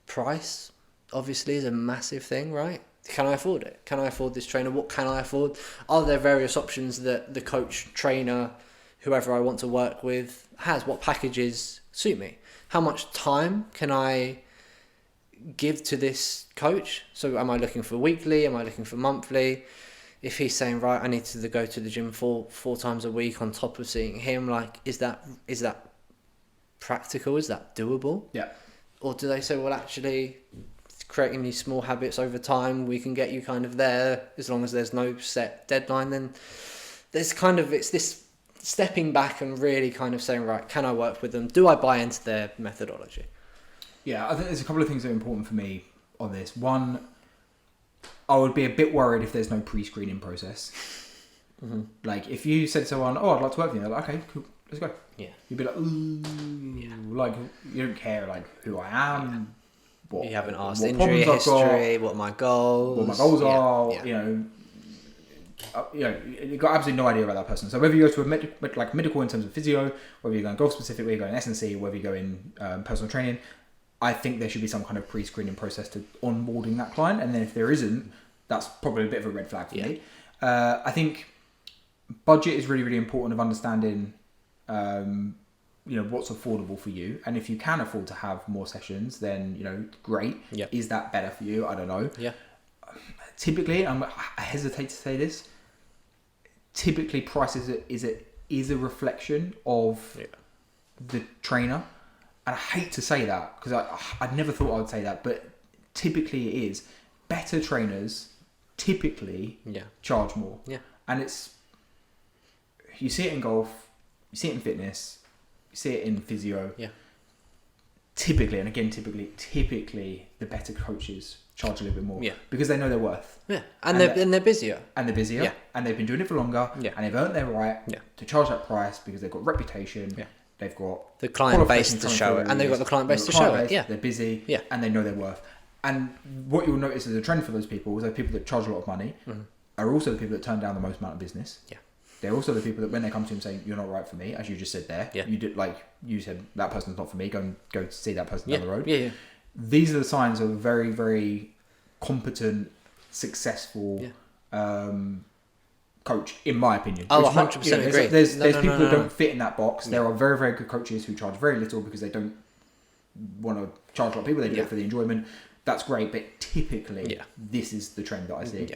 Price, obviously, is a massive thing, right? Can I afford it? Can I afford this trainer? What can I afford? Are there various options that the coach, trainer, whoever I want to work with has? What packages suit me? How much time can I give to this coach? So am I looking for weekly? Am I looking for monthly? If he's saying, right, I need to go to the gym four times a week on top of seeing him, like, is that practical? Is that doable? Yeah. Or do they say, well, actually, creating these small habits over time, we can get you kind of there as long as there's no set deadline? Then there's kind of, it's this stepping back and really kind of saying, right, can I work with them? Do I buy into their methodology? Yeah, I think there's a couple of things that are important for me on this. One, I would be a bit worried if there's no pre-screening process. Mm-hmm. Like, if you said to someone, oh, I'd like to work with you, they're like, okay, cool, let's go. Yeah. You'd be like, ooh, like, you don't care, like, who I am, what you haven't asked injury history, what my goals are, you've got absolutely no idea about that person. So whether you go to a medical in terms of physio, whether you're going golf specific, whether you're going S&C, whether you go in personal training, I think there should be some kind of pre-screening process to onboarding that client. And then if there isn't, that's probably a bit of a red flag for me. I think budget is really, really important of understanding, what's affordable for you. And if you can afford to have more sessions, then, great. Yep. Is that better for you? I don't know. Yeah. typically, I hesitate to say this. Typically, price is a reflection of the trainer, and I hate to say that because I never thought I would say that, but typically it is. Better trainers typically charge more, and you see it in golf, you see it in fitness, you see it in physio. Typically, and again, typically the better coaches charge a little bit more because they know their worth. And they're busier. And they've been doing it for longer. And they've earned their right to charge that price because they've got reputation. They've got the client base to show it, and they've got the client base to show it. They're busy. And they know their worth. And what you'll notice as a trend for those people is those people that charge a lot of money are also the people that turn down the most amount of business. They're also the people that when they come to him saying you're not right for me, as you just said there, you did like you said that person's not for me. Go see that person down the road. These are the signs of a very, very competent, successful coach, in my opinion. 100% agree. There's people that don't fit in that box. There are very, very good coaches who charge very little because they don't want to charge a lot of people. They do it for the enjoyment. That's great, but typically this is the trend that I see.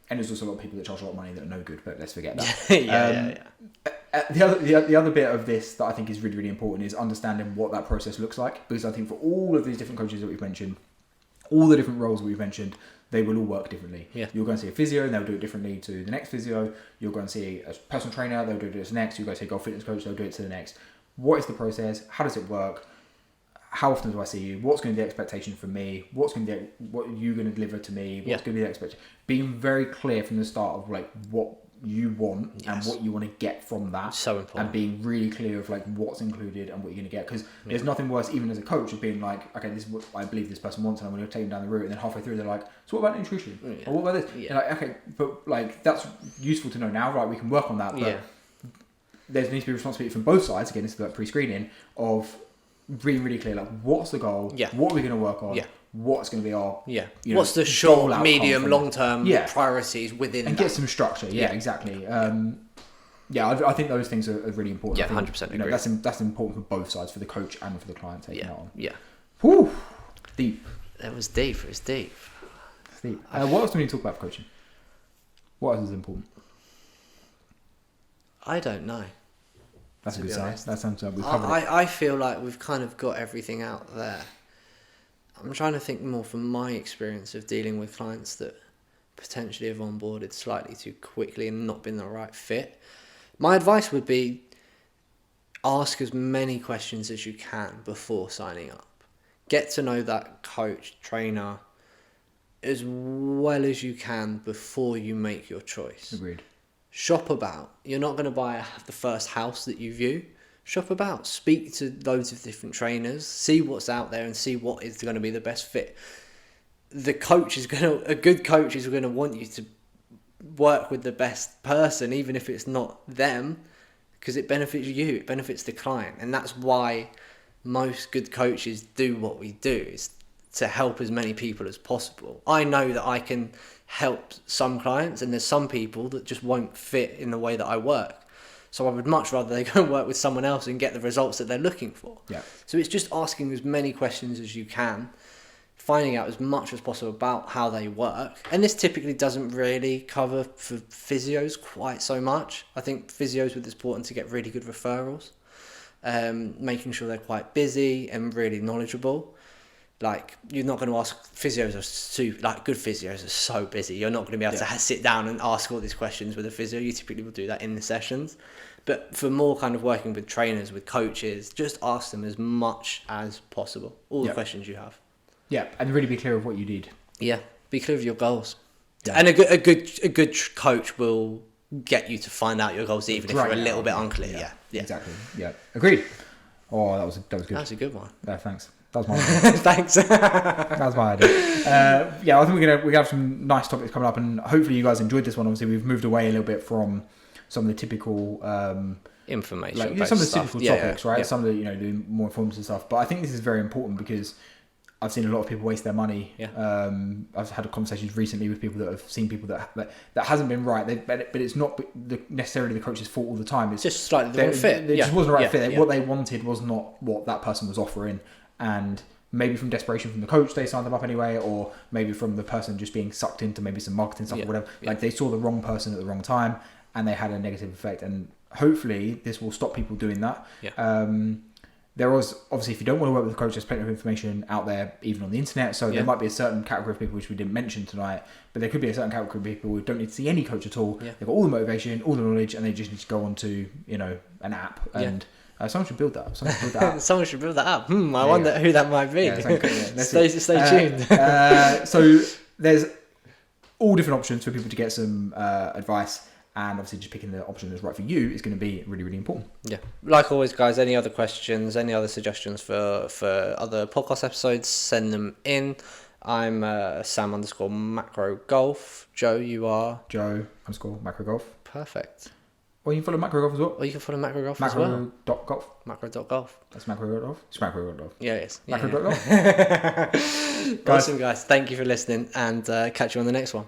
And there's also a lot of people that charge a lot of money that are no good, but let's forget that. The other bit of this that I think is really, really important is understanding what that process looks like, because I think for all of these different coaches that we've mentioned, all the different roles that we've mentioned, they will all work differently. You'll go and see a physio and they'll do it differently to the next physio. You'll go and see a personal trainer, they'll do it to the next. You'll go see a golf fitness coach, they'll do it to the next. What is the process? How does it work? How often do I see you? What's going to be the expectation from me? What are you going to deliver to me? What's going to be the expectation? Being very clear from the start of like what you want and what you want to get from that. So important. And being really clear of like what's included and what you're going to get. Because there's nothing worse, even as a coach, of being like, okay, this is what I believe this person wants, and I'm going to take them down the route. And then halfway through, they're like, so what about nutrition? Or what about this? You're like, okay, but like that's useful to know now, right? We can work on that. But there needs to be responsibility from both sides. Again, this is like pre-screening of really, really clear, like what's the goal? What are we going to work on? What's going to be our what's the short, medium, long term priorities within and that. Get some structure. Exactly. I think those things are really important. 100% agree. That's important for both sides, for the coach and for the client taking it on. Whew. Deep. It was deep. It's deep. What else do we need to talk about for coaching? What else is important? I don't know. That's a good sign. That sounds like we've covered it. I feel like we've kind of got everything out there. I'm trying to think more from my experience of dealing with clients that potentially have onboarded slightly too quickly and not been the right fit. My advice would be ask as many questions as you can before signing up. Get to know that coach, trainer, as well as you can before you make your choice. Agreed. Shop about. You're not going to buy the first house that you view. Shop about. Speak to loads of different trainers. See what's out there and see what is going to be the best fit. A good coach is going to want you to work with the best person, even if it's not them, because it benefits you. It benefits the client, and that's why most good coaches do what we do, is to help as many people as possible. I know that I can help some clients, and there's some people that just won't fit in the way that I work. So I would much rather they go and work with someone else and get the results that they're looking for. So it's just asking as many questions as you can, finding out as much as possible about how they work. And this typically doesn't really cover for physios quite so much. I think physios it's important to get really good referrals, making sure they're quite busy and really knowledgeable. Like, you're not going to ask, good physios are so busy. You're not going to be able to sit down and ask all these questions with a physio. You typically will do that in the sessions. But for more kind of working with trainers, with coaches, just ask them as much as possible. All the questions you have. Yeah, and really be clear of what you need. Yeah, be clear of your goals. And a good coach will get you to find out your goals, even if you're a little bit unclear. Yeah, exactly. Yeah, agreed. Oh, that was good. That's a good one. Yeah, thanks. That was my idea. Thanks. That was my idea. I think we're gonna have some nice topics coming up, and hopefully you guys enjoyed this one. Obviously, we've moved away a little bit from some of the typical information, some of the typical topics, right? Yeah. Some of the the more informative stuff. But I think this is very important because I've seen a lot of people waste their money. I've had conversations recently with people that have seen people that hasn't been right. But it's not necessarily the coach's fault all the time. It's just slightly the wrong fit. It just wasn't the right fit. What they wanted was not what that person was offering, and maybe from desperation from the coach, they signed them up anyway, or maybe from the person just being sucked into maybe some marketing stuff or whatever. Like they saw the wrong person at the wrong time and they had a negative effect. And hopefully this will stop people doing that. There was, obviously, if you don't want to work with a coach, there's plenty of information out there, even on the internet. So there might be a certain category of people which we didn't mention tonight, but there could be a certain category of people who don't need to see any coach at all. They've got all the motivation, all the knowledge, and they just need to go onto, an app. And someone should build that up. Someone should build that up. I wonder who that might be. Stay tuned. So there's all different options for people to get some advice. And obviously just picking the option that's right for you is going to be really, really important. Yeah. Like always, guys, any other questions, any other suggestions for other podcast episodes, send them in. I'm Sam_macro_golf. Joe, you are? Joe_macro_golf. Perfect. Or you can follow macro golf as well. Or you can follow macro golf as well. Macro.golf. Macro.golf. That's macro.golf. It's macro.golf. Yeah, it is. Macro.golf. Awesome, guys. Thank you for listening and catch you on the next one.